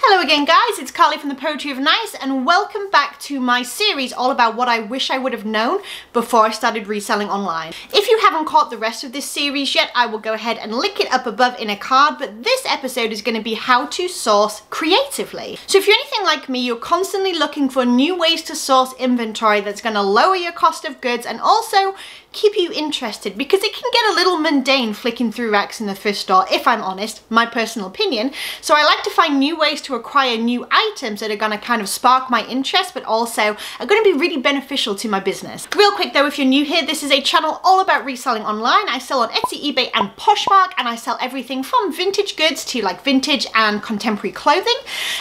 Hello again guys, it's Carly from the Poetry of Nice and welcome back to my series all about what I wish I would have known before I started reselling online. If you haven't caught the rest of this series yet, I will go ahead and link it up above in a card, but this episode is going to be how to source creatively. So if you're anything like me, you're constantly looking for new ways to source inventory that's going to lower your cost of goods and also keep you interested, because it can get a little mundane flicking through racks in the thrift store, if I'm honest, my personal opinion. So I like to find new ways to acquire new items that are going to kind of spark my interest, but also are going to be really beneficial to my business. Real quick though, if you're new here, this is a channel all about reselling online. I sell on Etsy, eBay and Poshmark, and I sell everything from vintage goods to like vintage and contemporary clothing.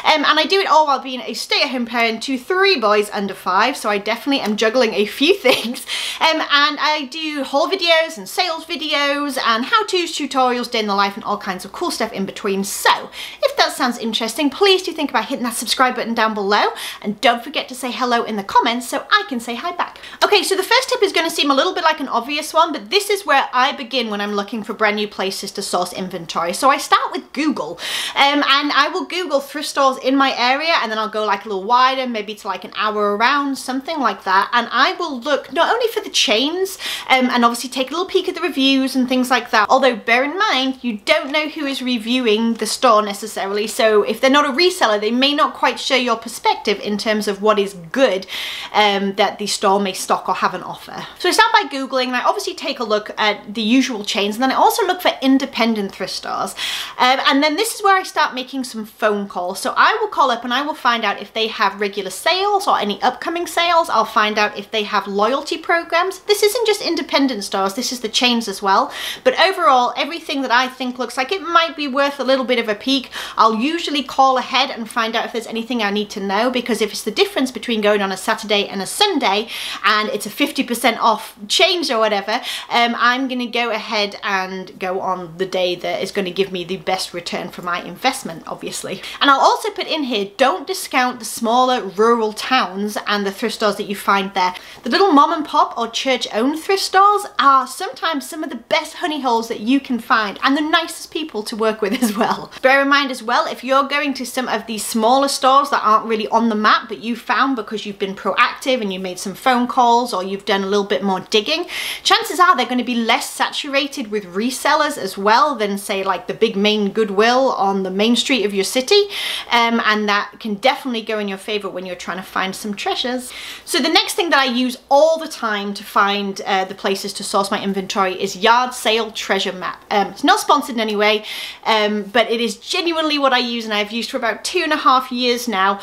And I do it all while being a stay-at-home parent to 3 boys under 5, so I definitely am juggling a few things. And I do haul videos and sales videos and how-tos, tutorials, day in the life and all kinds of cool stuff in between. So if that sounds interesting, please do think about hitting that subscribe button down below, and don't forget to say hello in the comments so I can say hi back. Okay, so the first tip is going to seem a little bit like an obvious one, but this is where I begin when I'm looking for brand new places to source inventory. So I start with Google, and I will Google thrift stores in my area, and then I'll go like a little wider, maybe to like an hour around, something like that, and I will look not only for the chains, and obviously take a little peek at the reviews and things like that. Although bear in mind, you don't know who is reviewing the store necessarily, so if they're not a reseller, they may not quite share your perspective in terms of what is good that the store may stock or have an offer. So I start by Googling, and I obviously take a look at the usual chains, and then I also look for independent thrift stores. And then this is where I start making some phone calls. So I will call up and I will find out if they have regular sales or any upcoming sales. I'll find out if they have loyalty programs. This isn't just independent stores, this is the chains as well. But overall, everything that I think looks like it might be worth a little bit of a peek, I'll usually call ahead and find out if there's anything I need to know, because if it's the difference between going on a Saturday and a Sunday and it's a 50% off change or whatever, I'm going to go ahead and go on the day that is going to give me the best return for my investment, obviously. And I'll also put in here, don't discount the smaller rural towns and the thrift stores that you find there. The little mom and pop or church owned thrift stores are sometimes some of the best honey holes that you can find, and the nicest people to work with as well. Bear in mind as well, if you're going to some of these smaller stores that aren't really on the map, but you found because you've been proactive and you made some phone calls or you've done a little bit more digging, chances are they're going to be less saturated with resellers as well than say like the big main Goodwill on the main street of your city, and that can definitely go in your favor when you're trying to find some treasures. So the next thing that I use all the time to find the places to source my inventory is Yard Sale Treasure Map. It's not sponsored in any way, but it is genuinely what I use, and I've used for about 2.5 years now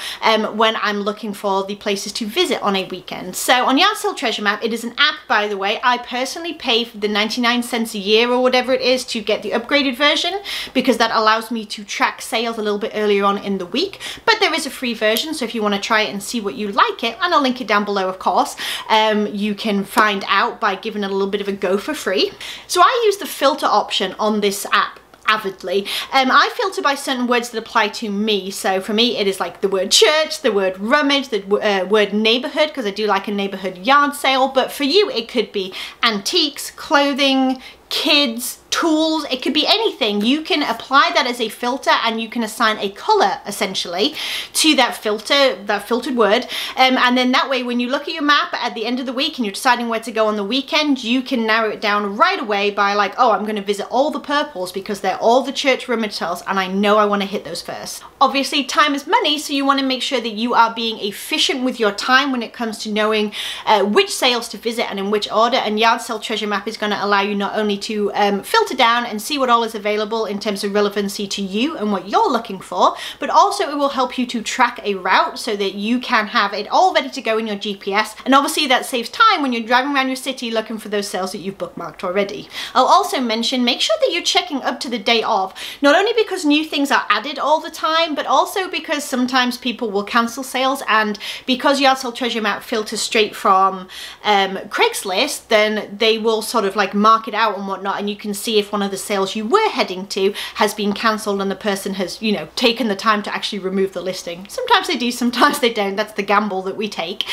when I'm looking for the places to visit on a weekend. So on Yard Sale Treasure Map, it is an app, by the way. I personally pay for the 99 cents a year or whatever it is to get the upgraded version, because that allows me to track sales a little bit earlier on in the week. But there is a free version, so if you want to try it and see what you like it, and I'll link it down below of course, you can find out by giving it a little bit of a go for free. So I use the filter option on this app avidly. I filter by certain words that apply to me. So for me, it is like the word church, the word rummage, the word neighborhood, because I do like a neighborhood yard sale. But for you, it could be antiques, clothing, kids, tools, it could be anything. You can apply that as a filter, and you can assign a color essentially to that filter, that filtered word, and then that way when you look at your map at the end of the week and you're deciding where to go on the weekend, you can narrow it down right away by like, oh, I'm going to visit all the purples because they're all the church rummage sales and I know I want to hit those first. Obviously time is money, so you want to make sure that you are being efficient with your time when it comes to knowing which sales to visit and in which order, and Yard Sale Treasure Map is going to allow you not only to filter down and see what all is available in terms of relevancy to you and what you're looking for, but also it will help you to track a route so that you can have it all ready to go in your GPS, and obviously that saves time when you're driving around your city looking for those sales that you've bookmarked already. I'll also mention, make sure that you're checking up to the day of, not only because new things are added all the time, but also because sometimes people will cancel sales, and because Yard Sale Treasure Map filters straight from Craigslist, then they will sort of like mark it out and whatnot, and you can see see if one of the sales you were heading to has been cancelled and the person has, you know, taken the time to actually remove the listing. Sometimes they do, sometimes they don't. That's the gamble that we take.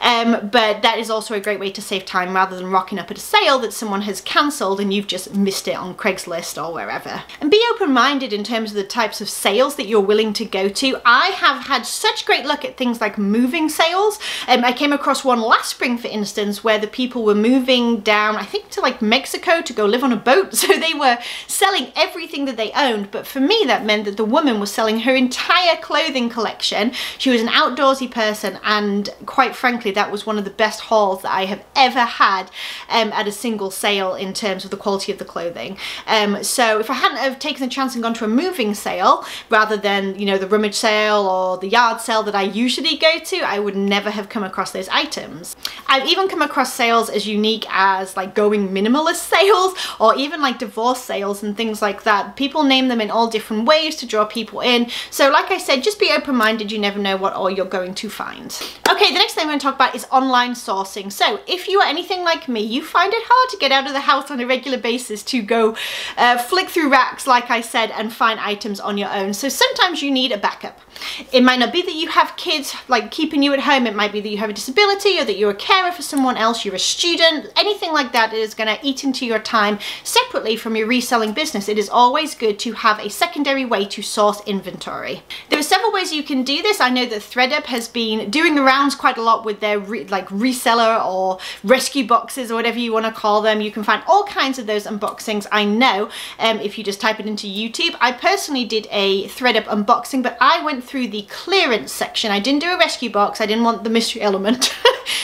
But that is also a great way to save time rather than rocking up at a sale that someone has cancelled and you've just missed it on Craigslist or wherever. And be open-minded in terms of the types of sales that you're willing to go to. I have had such great luck at things like moving sales. I came across one last spring, for instance, where the people were moving down, I think to like Mexico to go live on a boat. So they were selling everything that they owned. But for me, that meant that the woman was selling her entire clothing collection. She was an outdoorsy person, and quite frankly, that was one of the best hauls that I have ever had at a single sale in terms of the quality of the clothing. So if I hadn't have taken the chance and gone to a moving sale rather than, you know, the rummage sale or the yard sale that I usually go to, I would never have come across those items. I've even come across sales as unique as like going minimalist sales or even like divorce sales and things like that. People name them in all different ways to draw people in. So like I said, just be open-minded. You never know what all you're going to find. Okay, the next thing I'm going to talk about is online sourcing. So if you are anything like me, you find it hard to get out of the house on a regular basis to go flick through racks, like I said, and find items on your own. So sometimes you need a backup. It might not be that you have kids like keeping you at home. It might be that you have a disability or that you're a carer for someone else, you're a student, anything like that is going to eat into your time separately from your reselling business. It is always good to have a secondary way to source inventory. There are several ways you can do this. I know that ThredUp has been doing the rounds quite a lot with their reseller or rescue boxes or whatever you want to call them. You can find all kinds of those unboxings, I know, if you just type it into YouTube. I personally did a ThredUp unboxing, but I went through the clearance section. I didn't do a rescue box. I didn't want the mystery element.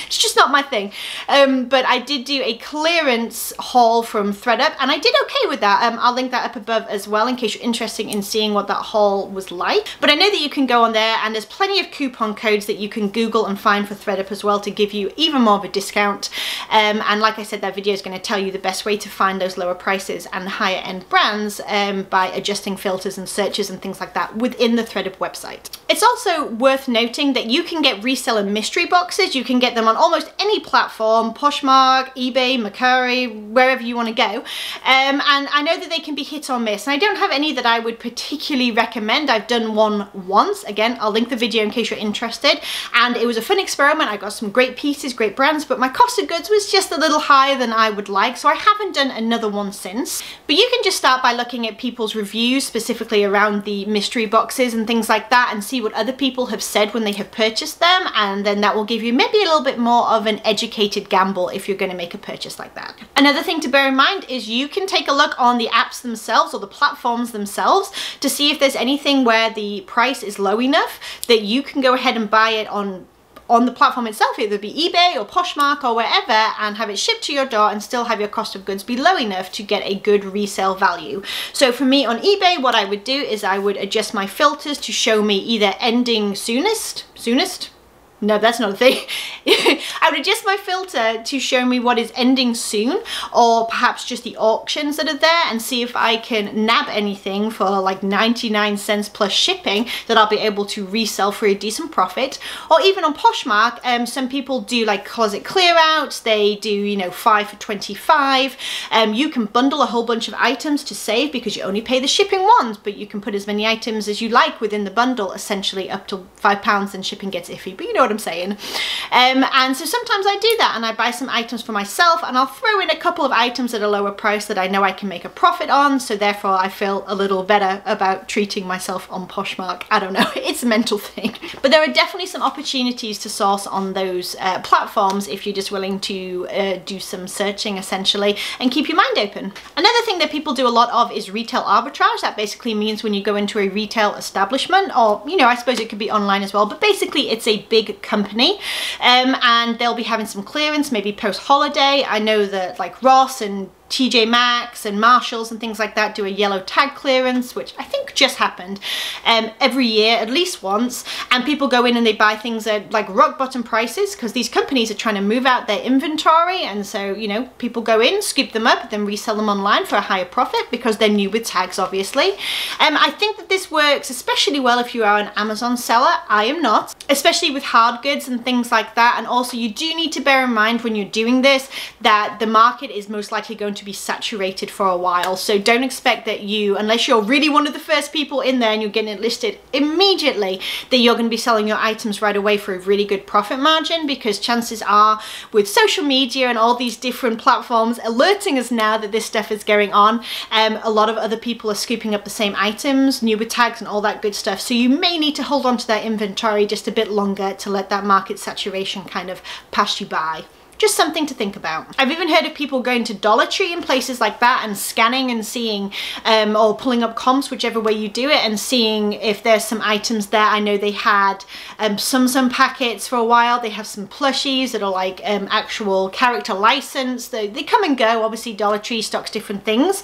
It's just not my thing. But I did do a clearance haul from ThredUp and I did okay with that. I'll link that up above as well in case you're interested in seeing what that haul was like. But I know that you can go on there and there's plenty of coupon codes that you can Google and find for ThredUp as well to give you even more of a discount. And like I said, that video is going to tell you the best way to find those lower prices and higher end brands by adjusting filters and searches and things like that within the ThredUp website. It's also worth noting that you can get reseller mystery boxes. You can get them on almost any platform, Poshmark, eBay, Mercari, wherever you want to go. And I know that they can be hit or miss. And I don't have any that I would particularly recommend. I've done one once. Again, I'll link the video in case you're interested. And it was a fun experiment. I got some great pieces, great brands, but my cost of goods was just a little higher than I would like. So I haven't done another one since. But you can just start by looking at people's reviews, specifically around the mystery boxes and things like that, and see what other people have said when they have purchased them, and then that will give you maybe a little bit more of an educated gamble if you're going to make a purchase like that. Another thing to bear in mind is you can take a look on the apps themselves or the platforms themselves to see if there's anything where the price is low enough that you can go ahead and buy it on the platform itself, either be eBay or Poshmark or wherever, and have it shipped to your door and still have your cost of goods be low enough to get a good resale value. So for me on eBay, what I would do is I would adjust my filters to show me either ending soonest? No, that's not a thing. I would adjust my filter to show me what is ending soon, or perhaps just the auctions that are there, and see if I can nab anything for like 99 cents plus shipping that I'll be able to resell for a decent profit. Or even on Poshmark, some people do like closet clear outs. They do, you know, 5 for 25. You can bundle a whole bunch of items to save because you only pay the shipping once, but you can put as many items as you like within the bundle, essentially up to £5, and shipping gets iffy, but you know what I'm saying. And so sometimes I do that and I buy some items for myself, and I'll throw in a couple of items at a lower price that I know I can make a profit on, so therefore I feel a little better about treating myself on Poshmark. I don't know, it's a mental thing. But there are definitely some opportunities to source on those platforms if you're just willing to do some searching essentially and keep your mind open. Another thing that people do a lot of is retail arbitrage. That basically means when you go into a retail establishment, or you know, I suppose it could be online as well, but basically it's a big company and they'll be having some clearance maybe post-holiday. I know that like Ross and TJ Maxx and Marshalls and things like that do a yellow tag clearance, which I think just happened every year at least once, and people go in and they buy things at like rock bottom prices because these companies are trying to move out their inventory, and so you know, people go in, scoop them up, then resell them online for a higher profit because they're new with tags, obviously. I think that this works especially well if you are an Amazon seller. I am not, especially with hard goods and things like that. And also you do need to bear in mind when you're doing this that the market is most likely going to to be saturated for a while. So don't expect that you, unless you're really one of the first people in there and you're getting it listed immediately, that you're going to be selling your items right away for a really good profit margin, because chances are, with social media and all these different platforms alerting us now that this stuff is going on, a lot of other people are scooping up the same items, newer tags and all that good stuff. So you may need to hold on to that inventory just a bit longer to let that market saturation kind of pass you by. Just something to think about. I've even heard of people going to Dollar Tree and places like that and scanning and seeing, or pulling up comps, whichever way you do it, and seeing if there's some items there. I know they had some packets for a while. They have some plushies that are like actual character license. They come and go. Obviously Dollar Tree stocks different things,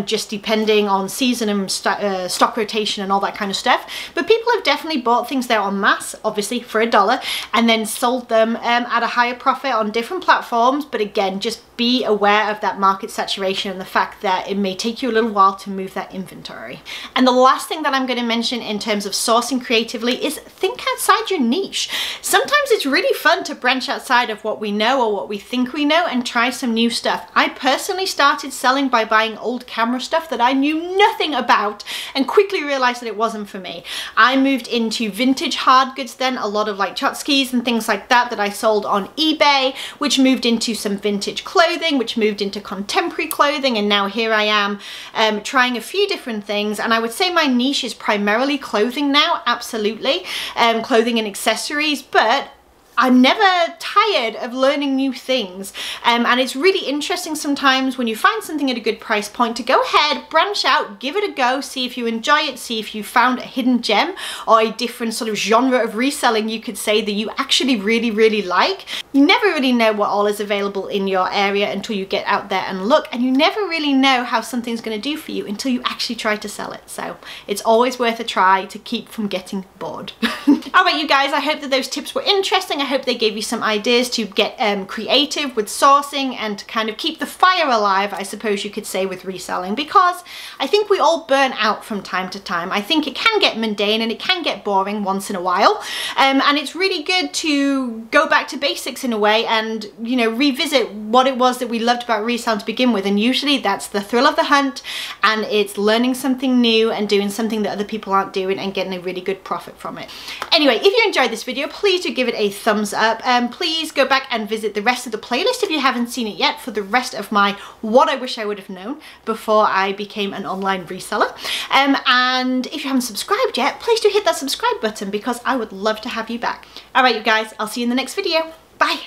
just depending on season and stock rotation and all that kind of stuff. But people have definitely bought things there en masse, obviously for $1, and then sold them at a higher profit on different platforms. But again, just be aware of that market saturation and the fact that it may take you a little while to move that inventory. And the last thing that I'm going to mention in terms of sourcing creatively is think outside your niche. Sometimes it's really fun to branch outside of what we know or what we think we know and try some new stuff. I personally started selling by buying old camera stuff that I knew nothing about and quickly realized that it wasn't for me. I moved into vintage hard goods then, a lot of like tchotchkes and things like that I sold on eBay, which moved into some vintage clothing, which moved into contemporary clothing, and now here I am trying a few different things. And I would say my niche is primarily clothing now, absolutely, clothing and accessories, but I'm never tired of learning new things, and it's really interesting sometimes when you find something at a good price point to go ahead, branch out, give it a go, see if you enjoy it, see if you found a hidden gem or a different sort of genre of reselling, you could say, that you actually really like. You never really know what all is available in your area until you get out there and look, and you never really know how something's going to do for you until you actually try to sell it. So it's always worth a try to keep from getting bored. All right, you guys, I hope that those tips were interesting. I hope they gave you some ideas to get creative with sourcing and to kind of keep the fire alive, I suppose you could say, with reselling, because I think we all burn out from time to time. I think it can get mundane and it can get boring once in a while, and it's really good to go back to basics in a way and, you know, revisit what it was that we loved about reselling to begin with. And usually that's the thrill of the hunt, and it's learning something new and doing something that other people aren't doing and getting a really good profit from it. Anyway, if you enjoyed this video, please do give it a thumbs up. Please go back and visit the rest of the playlist if you haven't seen it yet for the rest of my what I wish I would have known before I became an online reseller. And if you haven't subscribed yet, please do hit that subscribe button because I would love to have you back. All right, you guys, I'll see you in the next video. Bye.